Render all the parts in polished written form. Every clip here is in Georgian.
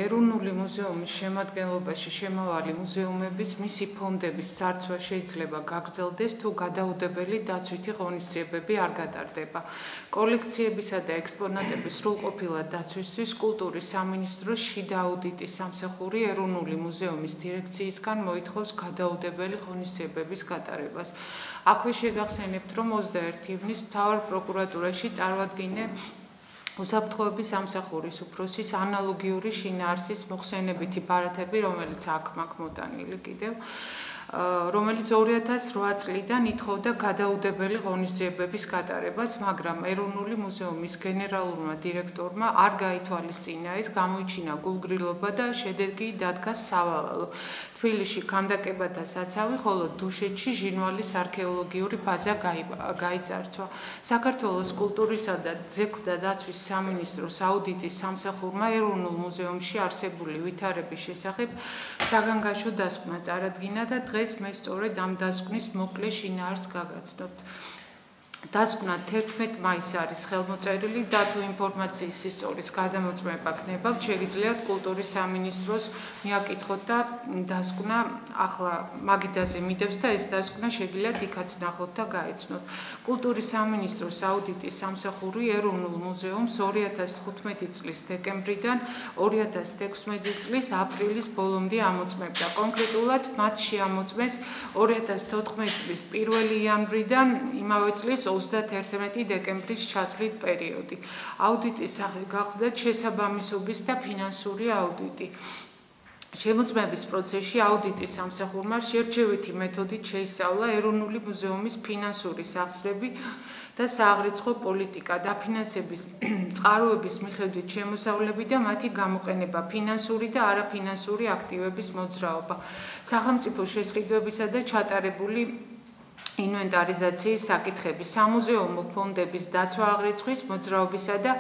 ეროვნული მუზეუმის შემადგენლობაში შემავალი მუზეუმების მისი ფონდების სარცვა შეიძლება გაგრძელდეს თუ გადაუდებელი დაცვითი ღონისძიებები არ გატარდება. კოლექციებისა და ექსპონატების სრულყოფილად დაცვისთვის კულტურის სამინისტროს შიდა აუდიტის სამსახური ეროვნული მუზეუმის დირექციისგან მოითხოვს გადაუდებელი ღონისძიებების გატარებას. აქვე შეგახსენებთ, რომ 21 ივნის მთავარ პროკურატურაში წარვადგინე უსაფრთხოების სამსახურის უფროსის ანალოგიური შინაარსის მოხსენებითი ბარათები, რომელიც აქ მოტანილი კიდევ, რომელიც 2008 წლიდან ითხოვდა გადაუდებელი ღონისძიებების გატარებას, მაგრამ ეროვნული მუზეუმის გენერალურმა დირექტორმა არ გაითვალისწინა ეს, გამოიჩინა გულგრილობა და შედეგი დადგა სავალალო. თბილისში ქანდაკებათა საცავი, ხოლო დუშეთში ჟინვალის არქეოლოგიური ბაზა გაიძარცვა. საქართველოს კულტურისა და ძეგლთა დაცვის სამინისტროს აუდიტის სამსახურმა ეროვნულ მუზეუმში არსებული ვითარების შესახებ საგანგაშო დასკვნა წარადგინა და დღეს მე სწორედ ამ დასკვნის მოკლე შინაარსს გაგაცნობთ. დასკვნა 11 მაისს არის ხელმოწერილი და თუ ინფორმაციის სისწორის გადამოწმება გნებავთ, შეგიძლიათ კულტურის სამინისტროს მიაკითხოთ და დასკვნა ახლა მაგიდაზე მიდევს და ეს დასკვნა შეგიძლიათ იქაც ნახოთ და გაეცნოთ. კულტურის სამინისტროს აუდიტის სამსახური ეროვნულ მუზეუმს 2015 წლის დეკემბრიდან 2016 წლის აპრილის ბოლომდე ამოწმებდა. კონკრეტულად მათ შეამოწმეს 2014 წლის 1 იანვრიდან იმავე წლის 31 დეკემბრის ჩათვლით პერიოდი. აუდიტის სახე გახლდათ შესაბამისობის და ფინანსური აუდიტი. შემოწმების პროცესში აუდიტის სამსახურმა შერჩევითი მეთოდით შეისწავლა ეროვნული მუზეუმის ფინანსური სახსრები და სააღრიცხვო პოლიტიკა, დაფინანსების წყაროების მიხედვით შემოსავლები და მათი გამოყენება, ფინანსური და არაფინანსური აქტივების მოძრაობა, სახელმწიფო შესყიდვებისა და ჩატარებული ინვენტარიზაციის საკითხები, სამუზეუმო ფონდების დაცვა-აღრიცხვის მოძრაობისა და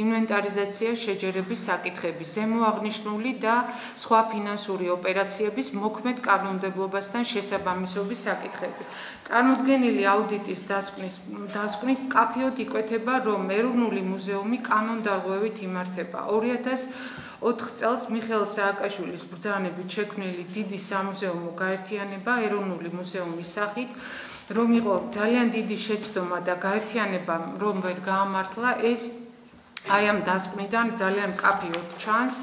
ინვენტარიზაციის შეჯერების საკითხები, ზემოაღნიშნული და სხვა ფინანსური ოპერაციების მოქმედ კანონმდებლობასთან შესაბამისობის საკითხები. წარმოდგენილი აუდიტის დასკვნით კაფეოდ იკვეთება, რომ ეროვნული მუზეუმი კანონდარღვევით იმართება. 2004 წელს მიხეილ სააკაშვილის ბრძანებით შექმნილი დიდი სამუზეუმო გაერთიანება ეროვნული მუზეუმის სახით, რომ იყო ძალიან დიდი შეცდომა და გაერთიანება, რომ ვერ გაამართლა, ეს აი ამ დასკვნიდან ძალიან კაფეოდ ჩანს.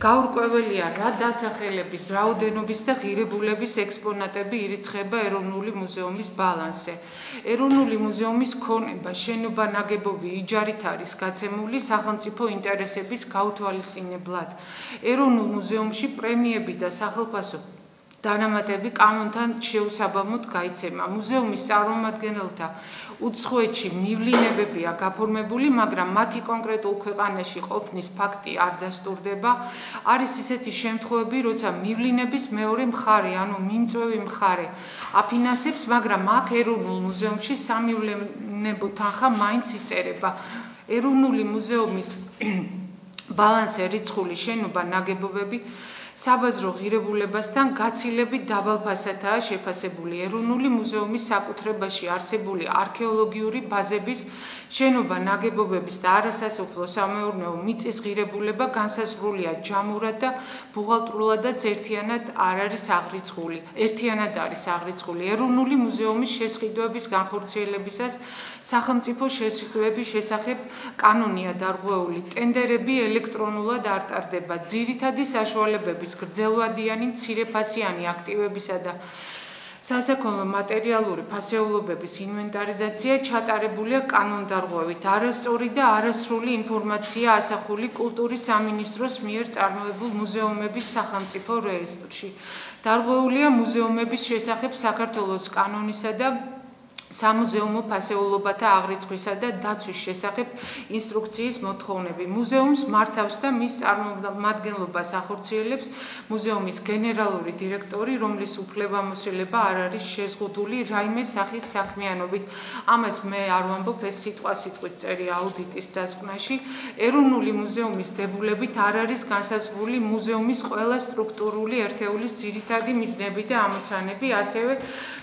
გაურკვეველია, რა დასახელების, რაოდენობის და ღირებულების ექსპონატები ირიცხება ეროვნული მუზეუმის ბალანსზე. ეროვნული მუზეუმის ქონება, შენობა, ნაგებობი იჯარით არის გაცემული სახელმწიფო ინტერესების გაუთვალისწინებლად. ეროვნულ მუზეუმში პრემიები და სახელფასო დანამატები კანონთან შეუსაბამოდ გაიცემა. მუზეუმის წარმომადგენელთა უცხოეთში მივლინებებია გაფორმებული, მაგრამ მათი კონკრეტულ ქვეყანაში ყოფნის ფაქტი არ დასტურდება. არის ისეთი შემთხვევები, როცა მივლინების მეორე მხარე, ანუ მიმწვევი მხარე აფინანსებს, მაგრამ აქ ეროვნულ მუზეუმში სამივლინებო თანხა მაინც იწერება. ეროვნული მუზეუმის ბალანსზე რიცხული შენობა, ნაგებობები საბაზრო ღირებულებასთან გაცილებით დაბალ ფასადაა შეფასებული. ეროვნული მუზეუმის საკუთრებაში არსებული არქეოლოგიური ბაზების შენობა, ნაგებობების და არასასოფლო-სამეურნეო მიწის ღირებულება განსაზღვრულია ჯამურად და ბუღალტრულადაც ერთიანად არის აღრიცხული. ეროვნული მუზეუმის შესყიდვების განხორციელებისას სახელმწიფო შესყიდვების შესახებ კანონია დარღვეული. ტენდერები ელექტრონულად არ ტარდება. ძირითადი საშუალებების გრძელვადიანი მცირეფასიანი აქტივებისა და სასაქონლო მატერიალური ფასეულობების ინვენტარიზაცია ჩატარებულია კანონდარღვევით. არასწორი და არასრული ინფორმაცია ასახული კულტურის სამინისტროს მიერ წარმოებულ მუზეუმების სახელმწიფო რეესტრში. დარღვეულია მუზეუმების შესახებ საქართველოს კანონისა და სამუზეუმო ფასეულობათა აღრიცხვისა და დაცვის შესახებ ინსტრუქციის მოთხოვნები. მუზეუმს მართავს და მის წარმომადგენლობას ახორციელებს მუზეუმის გენერალური დირექტორი, რომლის უფლებამოსილება არ არის შეზღუდული რაიმე სახის საქმიანობით. ამას მე არ ვამბობ, ეს სიტყვასიტყვით წერია აუდიტის დასკვნაში. ეროვნული მუზეუმის დებულებით არ არის განსაზღვრული მუზეუმის ყველა სტრუქტურული ერთეულის ძირითადი მიზნები და ამოცანები, ასევე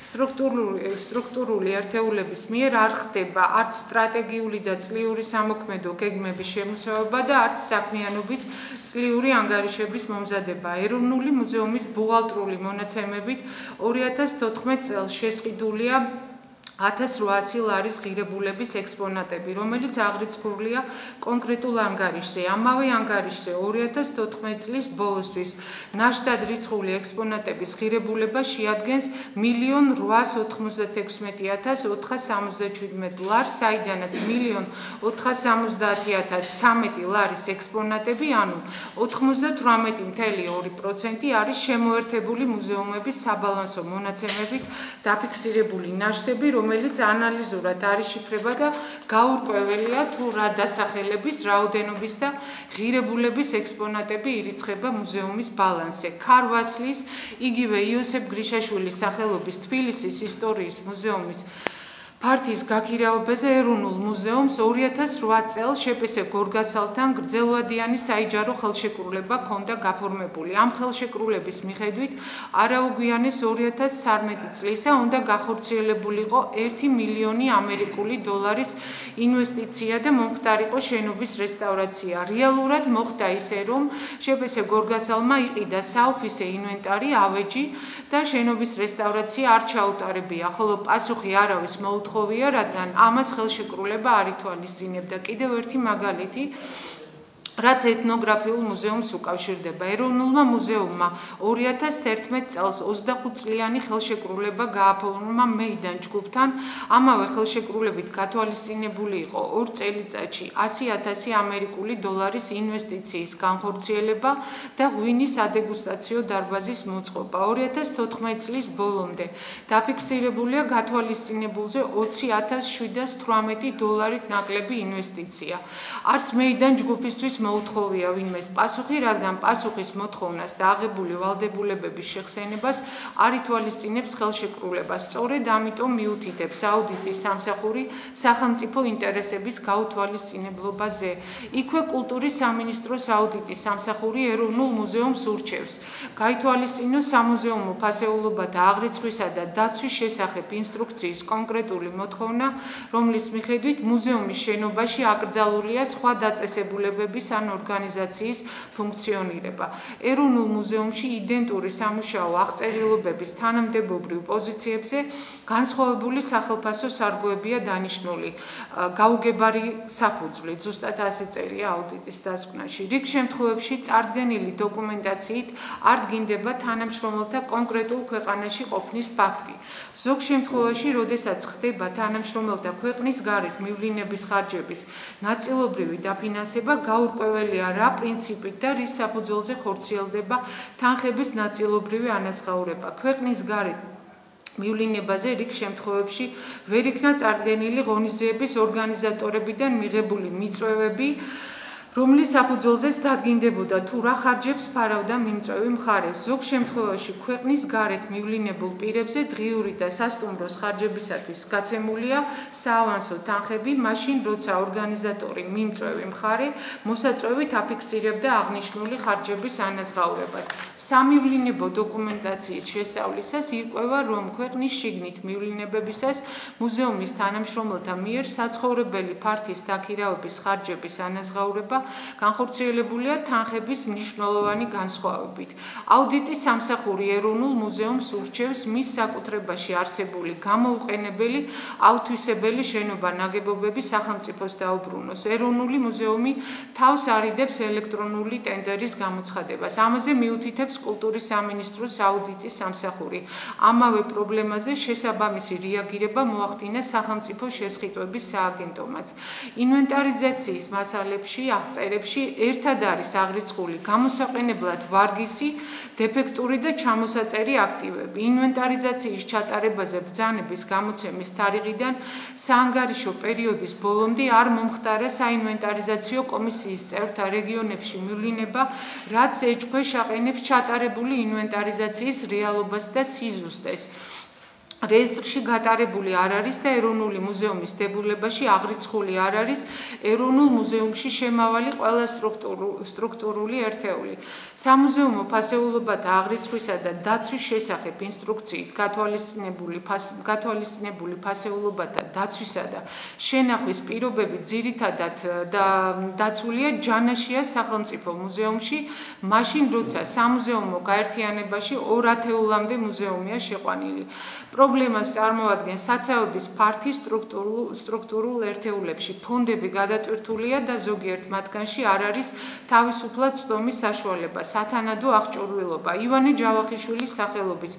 სტრუქტურული ერთეულების მიერ არ ხდება არც სტრატეგიული და წლიური სამოქმედო გეგმების შემოსევება და არც საქმიანობის წლიური ანგარიშების მომზადება. ეროვნული მუზეუმის ბუღალტრული მონაცემებით 2014 წელს შესყიდულია 1800 ლარის ღირებულების ექსპონატები, რომელიც აღრიცხულია კონკრეტულ ანგარიშზე. ამავე ანგარიშზე 2014 წლის ბოლოსთვის ნაშთად რიცხული ექსპონატების ღირებულება შეადგენს 1.896.467 ლარს, საიდანაც 1.470.013 ლარის ექსპონატები, ანუ 98.2% არის შემოერთებული მუზეუმების საბალანსო მონაცემებით დაფიქსირებული ნაშთები, რომელიც ანალიზურად არის შიფრება და გაურკვეველია თუ რა დასახელების, რაოდენობის და ღირებულების ექსპონატები ირიცხება მუზეუმის ბალანსზე. ქარვასლის, იგივე იოსებ გრიშაშვილის სახელობის თბილისის ისტორიის მუზეუმის ფართის გაქირავებაზე ეროვნულ მუზეუმს 2008 წელს შეპესე გორგასალთან გრძელვადიანი საიჯარო ხელშეკრულება ჰქონდა გაფორმებული. ამ ხელშეკრულების მიხედვით არაუგვიანეს 2013 წლისა უნდა გახორციელებულიყო 1 მილიონი ამერიკული დოლარის ინვესტიცია და მომხდარიყო შენობის რესტავრაცია. რეალურად მოხდა ისე, რომ შეპესე გორგასალმა იყიდა საოფისე ინვენტარი, ავეჯი და შენობის რესტავრაცია არ ჩაუტარებია, ხოლო პასუხი არავის მოუთხოვია, რადგან ამას ხელშეკრულება არ ითვალისწინებდა. კიდევ ერთი მაგალითი, რაც ეთნოგრაფიულ მუზეუმს უკავშირდება. ეროვნულმა მუზეუმმა 2011 წელს 25 წლიანი ხელშეკრულება გააფორმა მეიდან ჯგუფთან. ამავე ხელშეკრულებით გათვალისწინებული იყო 2 წელიწადში 100,000 ამერიკული დოლარის ინვესტიციის განხორციელება და ღვინის ადეგუსტაციო დარბაზის მოწყობა. 2014 წლის ბოლომდე დაფიქსირებულია გათვალისწინებულზე 20,718 დოლარით ნაკლები ინვესტიცია. არც მეიდან ჯგუფისთვის მოუთხოვია ვინმეს პასუხი, რადგან პასუხის მოთხოვნას და აღებული ვალდებულებების შეხსენებას არ ითვალისწინებს ხელშეკრულება. სწორედ ამიტომ მიუთითებს აუდიტის სამსახური სახელმწიფო ინტერესების გაუთვალისწინებლობაზე. იქვე კულტურის სამინისტროს აუდიტის სამსახური ეროვნულ მუზეუმს ურჩევს გაითვალისწინოს სამუზეუმო ფასეულობათა აღრიცხვისა და დაცვის შესახებ ინსტრუქციის კონკრეტული მოთხოვნა, რომლის მიხედვით მუზეუმის შენობაში აკრძალულია სხვა დაწესებულებების ან ორგანიზაციის ფუნქციონირება. ეროვნულ მუზეუმში იდენტური სამუშაო აღწერილობების თანამდებობრივ პოზიციებზე განსხვავებული სახელფასო სარგოებია დანიშნული. გაუგებარი საფუძვლით, ზუსტად ასე წერია აუდიტის დასკვნაში. რიგ შემთხვევებში წარდგენილი დოკუმენტაციით არ დგინდება თანამშრომელთა კონკრეტულ ქვეყანაში ყოფნის ფაქტი. ზოგ შემთხვევაში, როდესაც ხდება თანამშრომელთა ქვეყნის გარეთ მივლინების ხარჯების ნაწილობრივი დაფინანსება, გაურკვეველია რა პრინციპით და რის საფუძველზე ხორციელდება თანხების ნაწილობრივი ანაზღაურება. ქვეყნის გარეთ მივლინებაზე რიგ შემთხვევებში ვერ იქნა წარდგენილი ღონისძიების ორგანიზატორებიდან მიღებული მიწვევები, რომლის საფუძველზეც დადგინდებოდა თუ რა ხარჯებს ფარავდა მიმწვევი მხარე. ზოგ შემთხვევაში ქვეყნის გარეთ მივლინებულ პირებზე დღიური და სასტუმროს ხარჯებისათვის გაცემულია საავანსო თანხები, მაშინ როცა ორგანიზატორი მიმწვევი მხარე მოსაწვევით აფიქსირებდა აღნიშნული ხარჯების ანაზღაურებას. სამივლინებო დოკუმენტაციის შესწავლისას ირკვევა, რომ ქვეყნის შიგნით მივლინებებისას მუზეუმის თანამშრომელთა მიერ საცხოვრებელი ფართის დაქირავების ხარჯების ანაზღაურება განხორციელებულია თანხების მნიშვნელოვანი განსხვავებით. აუდიტის სამსახური ეროვნულ მუზეუმს ურჩევს მის საკუთრებაში არსებული გამოუყენებელი აუთვისებელი შენობა ნაგებობები სახელმწიფოს დაუბრუნოს. ეროვნული მუზეუმი თავს არიდებს ელექტრონული ტენდერის გამოცხადებას. ამაზე მიუთითებს კულტურის სამინისტროს აუდიტის სამსახური. ამავე პრობლემაზე შესაბამისი რეაგირება მოახდინა სახელმწიფო შესყიდვების სააგენტომაც. ინვენტარიზაციის მასალებში წერებში ერთად არის აღრიცხული გამოსაყენებლად ვარგისი, დეფექტური და ჩამოსაწერი აქტივები. ინვენტარიზაციის ჩატარებაზე ბრძანების გამოცემის თარიღიდან საანგარიშო პერიოდის ბოლომდე არ მომხდარა საინვენტარიზაციო კომისიის წევრთა რეგიონებში მივლინება, რაც ეჭქვეშ აყენებს ჩატარებული ინვენტარიზაციის რეალობას და სიზუსტეს. რეესტრში გატარებული არ არის და ეროვნული მუზეუმის დებულებაში აღრიცხული არ არის ეროვნულ მუზეუმში შემავალი ყველა სტრუქტურული ერთეული. სამუზეუმო ფასეულობათა აღრიცხვისა და დაცვის შესახებ ინსტრუქციით გათვალისწინებული ფასეულობათა დაცვისა და შენახვის პირობები ძირითადად დაცულია ჯანაშიას სახელმწიფო მუზეუმში, მაშინ როცა სამუზეუმო გაერთიანებაში 2 ათეულამდე მუზეუმია შეყვანილი. პრობლემას წარმოადგენს საცავების ფართი სტრუქტურულ ერთეულებში. ფონდები გადატვირთულია და ზოგიერთ მათგანში არ არის თავისუფლად ცდომის საშუალება, სათანადო აღჭურვილობა. ივანე ჯავახიშვილის სახელობის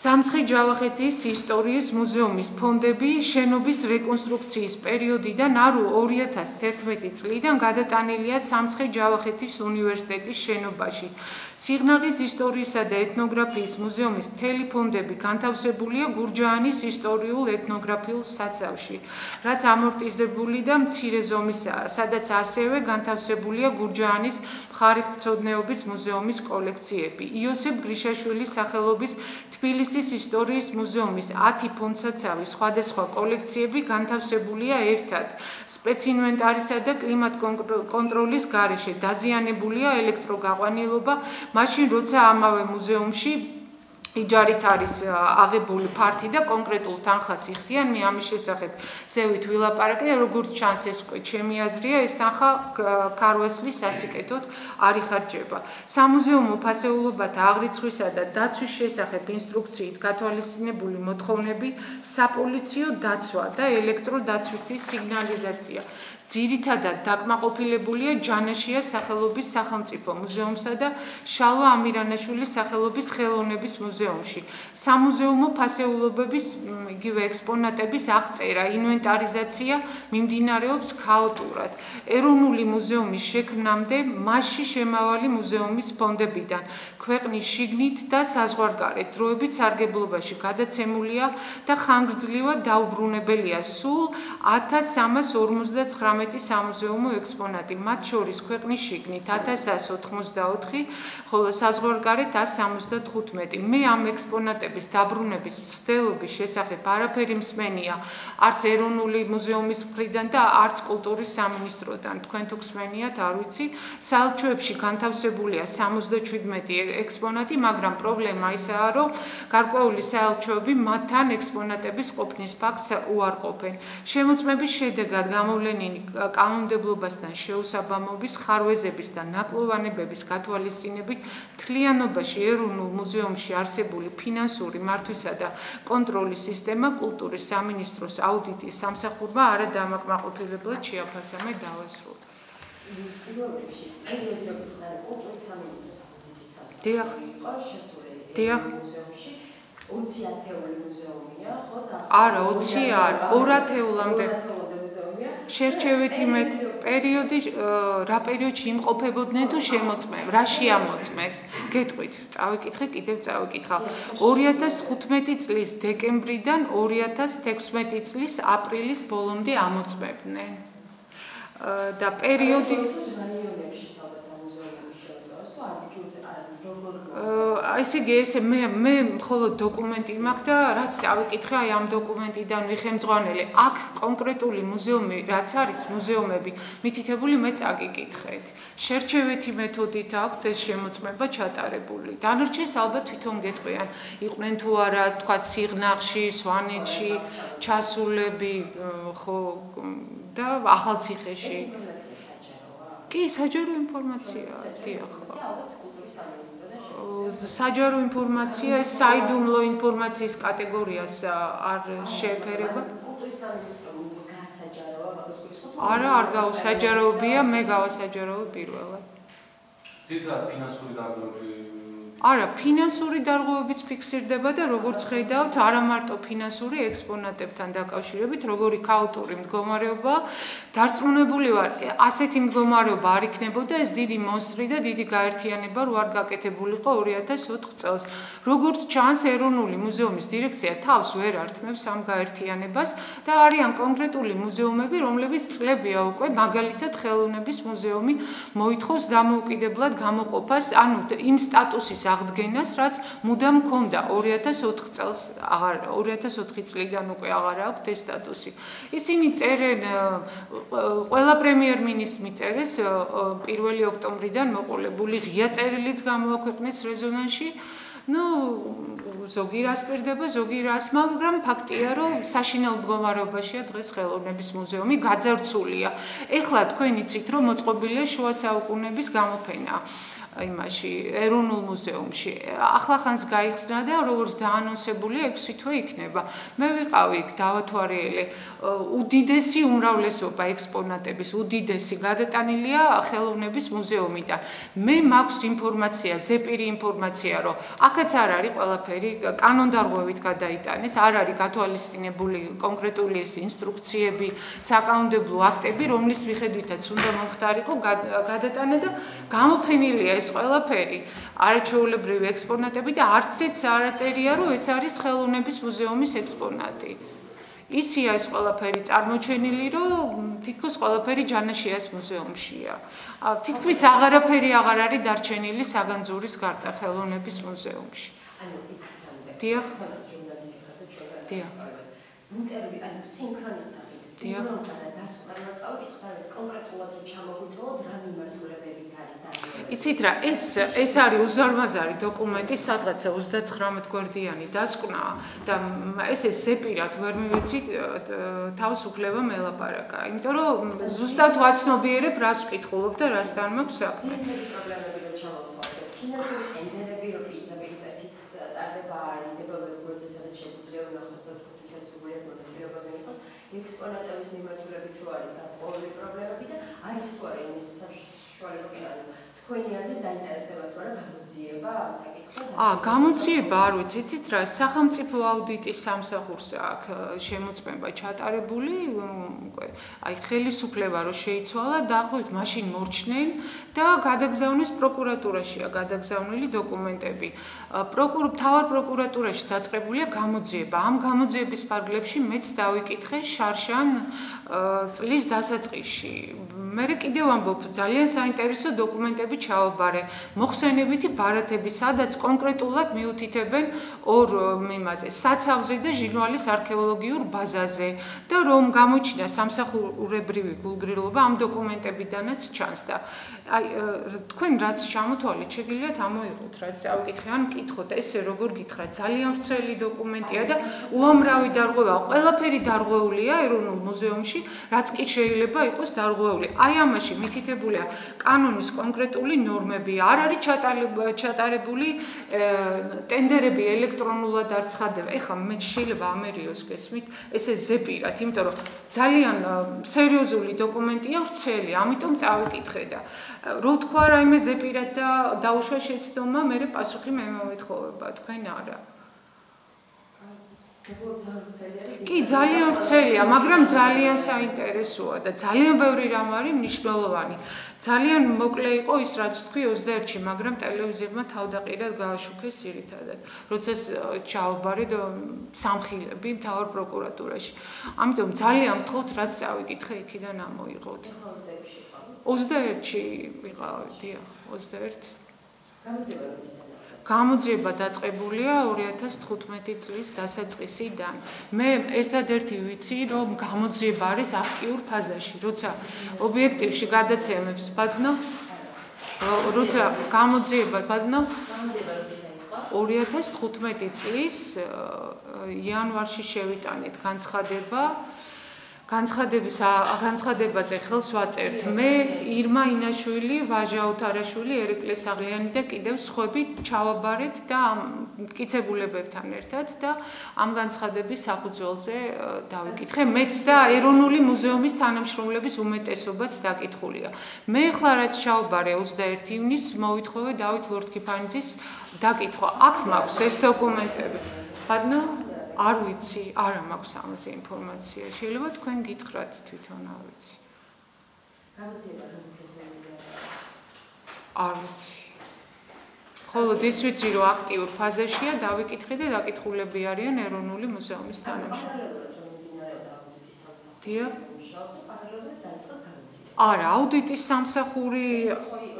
სამცხე-ჯავახეთის ისტორიის მუზეუმის ფონდები შენობის რეკონსტრუქციის პერიოდიდან არო 2011 წლიდან გადატანილია სამცხე-ჯავახეთის უნივერსიტეტის შენობაში. სიღნაღის ისტორიისა და ეთნოგრაფიის მუზეუმის მთელი ფონდები განთავსებულია გურჯაანის ისტორიულ-ეთნოგრაფიულ საცავში, რაც ამორტიზებული და მცირე ზომისაა, სადაც ასევე განთავსებულია გურჯაანის მხარეთმცოდნეობის მუზეუმის კოლექციები. იოსებ გრიშაშვილის სახელობის თბილისის ისტორიის მუზეუმის 10 ფონდსაცავის სხვადასხვა კოლექციები განთავსებულია ერთად. სპეცინვენტარისა და კლიმატ-კონტროლის გარეშე დაზიანებულია ელექტროგაყვანილობა, მაშინ როცა ამავე მუზეუმში იჯარით არის აღებული ფართი და კონკრეტულ თანხას იხდიან, მე ამის შესახებ ზევით ვილაპარაკე და როგორც ჩანს ეს უკვე ჩემი აზრია, ეს თანხა ქარვასლის სასიკეთოდ არ იხარჯება. სამუზეუმო ფასეულობათა აღრიცხვისა და დაცვის შესახებ ინსტრუქციით გათვალისწინებული მოთხოვნები საპოლიციო დაცვა და ელექტროდაცვითი სიგნალიზაცია. ძირითადად დაკმაყოფილებულია ჯანაშიას სახელობის სახელმწიფო მუზეუმსა და შალვა ამირანაშვილის სახელობის ხელოვნების მუზეუმში. სამუზეუმო ფასეულობების იგივე ექსპონატების აღწერა, ინვენტარიზაცია მიმდინარეობს ქაოტურად. ეროვნული მუზეუმის შექმნამდე მასში შემავალი მუზეუმის ფონდებიდან ქვეყნის შიგნით და საზღვარგარეთ დროებით სარგებლობაში გადაცემულია და ხანგრძლივად დაუბრუნებელია სულ 1359 სამუზეუმო ექსპონატი, მათ შორის ქვეყნის შიგნით 1184, ხოლო საზღვარგარეთ 175. მე ამ ექსპონატების დაბრუნების მცდელობის შესახებ არაფერი მსმენია, არც ეროვნული მუზეუმის მხრიდან და არც კულტურის სამინისტროდან. თქვენ თუ გსმენიათ, არ ვიცი, საელჩოებში განთავსებულია 77 ექსპონატი, მაგრამ პრობლემა ისაა, რომ გარკვეული საელჩოები მათთან ექსპონატების ყოფნის ფაქტს უარყოფენ. შემოწმების შედეგად გამოვლენილი კანონმდებლობასთან შეუსაბამობის, ხარვეზების და ნაკლოვანებების გათვალისწინებით მთლიანობაში ეროვნულ მუზეუმში არსებული ფინანსური მართვისა და კონტროლის სისტემა კულტურის სამინისტროს აუდიტის სამსახურმა არა დამაკმაყოფილებლად შეაფასა. მე დავასრულე. პირველ რიგში, კულტურის სამინისტროს აუდიტის დიახ. იყო შესული დიახ. მუზეუმში 20 ათეული მუზეუმია, ხო და არა, 20 არ, 2 ათეულამდე. შერჩევითი მე პერიოდი რა პერიოდში იმყოფებოდნენ თუ შემოწმე, რა შეამოწმეს? გეტყვით, წავიკითხე, კიდევ წავიკითხა. 2015 წლის დეკემბრიდან 2016 წლის april's ბოლომდე ამოწმებდნენ. და პერიოდი ესე იგი ესე მე მხოლოდ დოკუმენტი მაქვს და რაც წავიკითხე აი ამ დოკუმენტიდან ვიხემძღვანელი აქ კონკრეტული მუზეუმი რაც არის მუზეუმები მითითებული მე წაგიკითხეთ შერჩევითი მეთოდით აქვს ეს შემოწმება ჩატარებული დანარჩენს ალბათ თვითონ გეტყვიან იყვნენ თუ არა თქვა სიღნაღში სვანეთში ჩასულები ხო და ახალციხეში კი საჯარო ინფორმაციაა დიახ საჯარო ინფორმაცია ეს საიდუმლო ინფორმაციის კატეგორიას არ შეეფერება არა არ გავსაჯაროებია მე გავასაჯაროვებ პირველად ძირითადად ფინანსური დარღვევები არა ფინანსური დარღვევებიც ფიქსირდება და როგორც ხედავთ არა მარტო ფინანსური ექსპონატებთან დაკავშირებით როგორი ქაოტური მდგომარეობა დარწმუნებული ვარ ასეთი მდგომარეობა არ იქნებოდა ეს დიდი მონსტრი და დიდი გაერთიანება რო არ გაკეთებულიყო 2004 წელს როგორც ჩანს ეროვნული მუზეუმის დირექცია თავს ვერ ართმევს ამ გაერთიანებას და არიან კონკრეტული მუზეუმები რომლებიც წლებია უკვე მაგალითად ხელოვნების მუზეუმი მოითხოვს დამოუკიდებლად გამოყოფას ანუ იმ სტატუსის აღდგენას, რაც მუდამ მქონდა 2004 წელს, 2004 წლიდან უკვე აღარ აქვთ ეს სტატუსი. ისინი წერენ ყველა პრემიერ-მინისტრს მიწერეს 1 ოქტომბრიდან მოყოლებული ღია წერილიც გამოაქვეყნეს რეზონანსში. ზოგი რას პირდება, ზოგი რას, მაგრამ ფაქტია, რომ საშინაო მდგომარეობაშია დღეს ხელოვნების მუზეუმი, გაძარცულია. ეხლა თქვენ იცით, რომ მოწყობილია შუა საუკუნეების გამოფენა იმაში ეროვნულ მუზეუმში. ახლახანს გაიხსნა და როგორც დაანონსებულია 6 თვე იქნება. მე ვიყავი იქ დავათვალიერე, უდიდესი უმრავლესობა ექსპონატების, უდიდესი გადატანილია ხელოვნების მუზეუმიდან. მე მაქვს ინფორმაცია, ზეპირი ინფორმაცია, რომ აქაც არ არის ყველაფერი კანონდარღვევით გადაიტანეს, არ არის გათვალისწინებული კონკრეტული ეს ინსტრუქციები, საკანონმდებლო აქტები, რომლის მიხედვითაც უნდა მომხდარიყო გადატანა და გამოფენილია ეს ყველაფერი არაჩვეულებრივი ექსპონატები და არცეც არ აწერია, რომ ეს არის ხელოვნების მუზეუმის ექსპონატი. იცია ეს ყველაფერი წარმოჩენილი, რომ თითქოს ყველაფერი ჯანაშიას მუზეუმშია. თითქმის აღარაფერი აღარ არის დარჩენილი საგანძურის გარდა ხელოვნების მუზეუმში. ანუ იცით რამდენი? დიახ. ჟურნალისტი ხარ და ჩვენ დიახ. ინტერვიუ, ანუ სინქრონის სახით. დიახ. დასკვნა წავიკითხავთ კონკრეტულად რომ ჩამოგვითვალოთ რა მიმართულებებით არის დაგეგმილი. იცით რა, ეს არის უზარმაზარი დოკუმენტი, სადღაცა 39 გვერდიანი დასკვნა და ეს ზეპირად ვერ მივეცით თავისუფლება მელაპარაკა. იმიტომ რომ ზუსტად ვაცნობიერებ რას ვკითხულობ და რასთან მაქვს საქმე. ძირითადი პრობლემები რომ ჩამოვთვალოთ. ფინანსური ტენდერები რო პირდაპირ წესით ტარდება არიდებელ გვერდზე, სადაც შეგვიძლია ვნახოთ და თვითონაც სრულიად მონაწილეობა მიიღოს. ექსპონატების მიმართულებით რო არის გარკვეული პრობლემები და არის თუ არა იმის საშუალება კენად. თქვენი აზრით დაინტერესდება თუ არა გამოძიება ამ საკითხთან? გამოძიება არ ვიცი, იცით რა, სახელმწიფო აუდიტის სამსახურს აქ შემოწმება ჩატარებული, აი ხელისუფლება რო შეიცვალა, დაახლოებით მაშინ მორჩნენ და გადაგზავნეს პროკურატურაშია გადაგზავნილი დოკუმენტები. მთავარ პროკურატურაში დაწყებულია გამოძიება. ამ გამოძიების ფარგლებში მეც დავიკითხე შარშან წლის დასაწყისში. მე კიდევ ამბობ, ძალიან საინტერესო დოკუმენტები ჩავაბარე, მოხსენებითი ბარათები, სადაც კონკრეტულად მიუთითებენ ორ მიმაზე, საცავზე და ჟინვალის არქეოლოგიურ ბაზაზე და რომ გამოჩინა სამსახურებრივი გულგრილობა ამ დოკუმენტებიდანაც ჩანს და აი თქვენ რაც ჩამოთვალეთ, შეგიძლიათ ამოიღოთ, რაც წავიკითხე, ან მკითხოთ, ესე როგორ გითხრათ, ძალიან ვრცელი დოკუმენტია და უამრავი დარღვევა, ყველაფერი დარღვეულია ეროვნულ მუზეუმში, რაც კი შეიძლება იყოს დარღვეული. აი ამაში მითითებულია კანონის კონკრეტული ნორმები, არ არის ჩატარებული ტენდერები ელექტრონულად არ ცხადდება. ეხლა მე შეიძლება ამერიოს გესმით, ესე ზეპირად, იმიტომ რომ ძალიან სერიოზული დოკუმენტია, ვრცელი, ამიტომ წავიკითხე და რო თქვა რაიმე ზეპირად და დაუშვა შეცდომა, მე პასუხი მე მომეთხოვება, თქვენ არა. კი, ძალიან ვრცელია, მაგრამ ძალიან საინტერესოა და ძალიან ბევრი რამ არის მნიშვნელოვანი. ძალიან მოკლე იყო ის, რაც თქვი 21-ში, მაგრამ ტელევიზიებმა თავდაყირად გააშუქეს ძირითადად. როცა ჩავაბარე სამხილები მთავარ პროკურატურაში. ამიტომ ძალიან ვთხოვთ, რაც წავიკითხე, იქიდან ამოიღოთ. 21-ში ვიყავი, დიახ, 21. გამოძიება დაწყებულია 2015 წლის დასაწყისიდან. მე ერთადერთი ვიცი, რომ გამოძიება არის აქტიურ ფაზაში, როცა ობიექტივში გადაცემებს ბადნო, როცა გამოძიება ბადნო 2015 წლის იანვარში შევიტანეთ განცხადებაზე ხელს ვაწერთ მე, ირმა ინაშვილი, ვაჟა უთარაშვილი, ერეკლე საღლიანი და კიდევ სხვები ჩავაბარეთ და ამ მტკიცებულებებთან ერთად და ამ განცხადების საფუძველზე დავიკითხე. მეც და ეროვნული მუზეუმის თანამშრომლების უმეტესობაც დაკითხულია. მე ახლა რაც ჩავაბარე 21 ივნისს მოვითხოვე დავით ლორთქიფანიძის დაკითხვა. აქ მაქვს ეს დოკუმენტები. ბადნო არ ვიცი, არა მაქვს ამაზე ინფორმაცია. შეიძლება თქვენ გითხრათ თვითონ, არ ვიცი. არ ვიცი. ხოლოდ ის ვიცი, რომ აქტიურ ფაზაშია, დავიკითხე და დაკითხულები არიან ეროვნული მუზეუმის თანამშრომლები. დიახ. არა,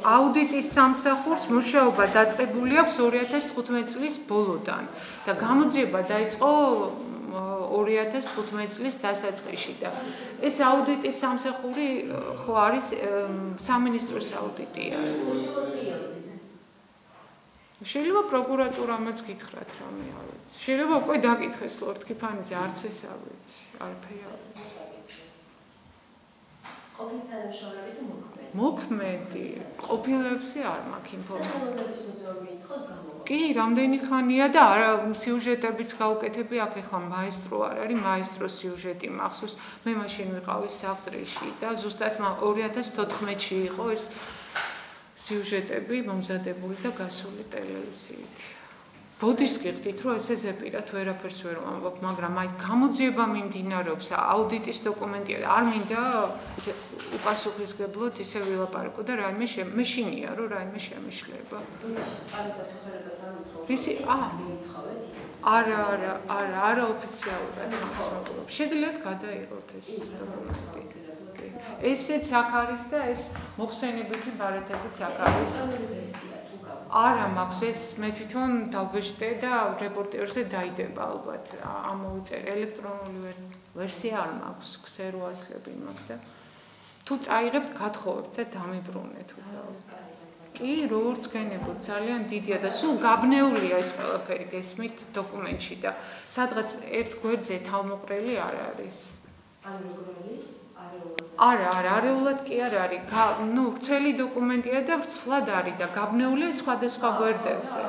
აუდიტის სამსახურს მუშაობა დაწყებული აქვს 2015 წლის ბოლოდან და გამოძიება დაიწყო 2015 წლის დასაწყისში და ეს აუდიტის სამსახური ხო არის სამინისტროს აუდიტია. შეიძლება პროკურატურამაც გითხრათ რამე არ ვიცი. შეიძლება უკვე დაკითხეს ლორდ კიფანიძე, არც ეს არ ვიცი, არაფერი არ ვიცი. ყოფილი თანამშრომლები თუ მოქმედი? მოქმედი, ყოფილებზე არ მაქვს ინფორმაცია. ტექნოლოგიების მუზეუმი ითხოვს გამოვაკლება? კი, რამდენი ხანია და არა სიუჟეტებიც გავუკეთები, აქ ახლა მაესტრო არ არის, მაესტროს სიუჟეტი მახსოვს. მე მაშინ ვიყავი საღდრიში და ზუსტად 2014-ში იყო ეს სიუჟეტები მომზადებული და გასული ტელევიზიით. ბოდიშს გიხდით, რომ ესე ზეპირად ვერაფერს ვერ ვამბობ, მაგრამ აი გამოძიება მიმდინარეობს, აუდიტის დოკუმენტია, არ მინდა ისე უპასუხისგებლოდ ისე ვილაპარაკო და რაიმე მეშინია, რომ რაიმე შემიშლება. არა ოფიციალურად მას ვამბობ. შეგიძლიათ გადაიღოთ ეს დოკუმენტი. ესეც აქ არის და ეს მოხსენებითი ბარათებიც აქ არის. არა მაქვს ეს მე თვითონ დავბეჭდე და რეპორტერზე დაიდება ალბათ ამოვიწერ ელექტრონული ვერსია არ მაქვს ქსეროასლები მაქვს და თუ წაიღებთ გათხოვებთ და დამიბრუნეთ უბრალოდ კი როგორც გენებოთ ძალიან დიდია და სულ გაბნეულია ეს ყველაფერი გესმით დოკუმენტში და სადღაც ერთ გვერდზე თავმოყრილი არ არის არეულად კი არ არის. ნუ ვრცელი დოკუმენტია და ვრცლად არის და გაბნეულია სხვადასხვა გვერდებზე.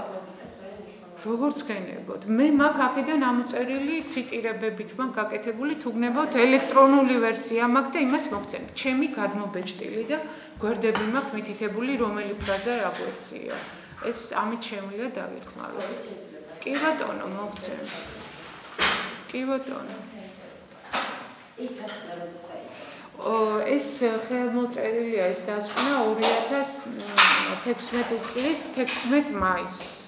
როგორც გენებოთ. მე მაქვს აქედან ამოწერილი ციტირებებით მაქვს გაკეთებული, თუ გნებავთ ელექტრონული ვერსია მაქვს და იმას მოგცემ. ჩემი გადმობეჭდილი და გვერდები მაქვს მითითებული, რომელი ფრაზა რა გვერდზია. ეს ამით შემიძლია დავიხმაროთ. კი ბატონო, მოგცემ. კი ბატონო. ეს ხელმოწერილია ეს დასკვნა 2016 წლის 16 მაისს.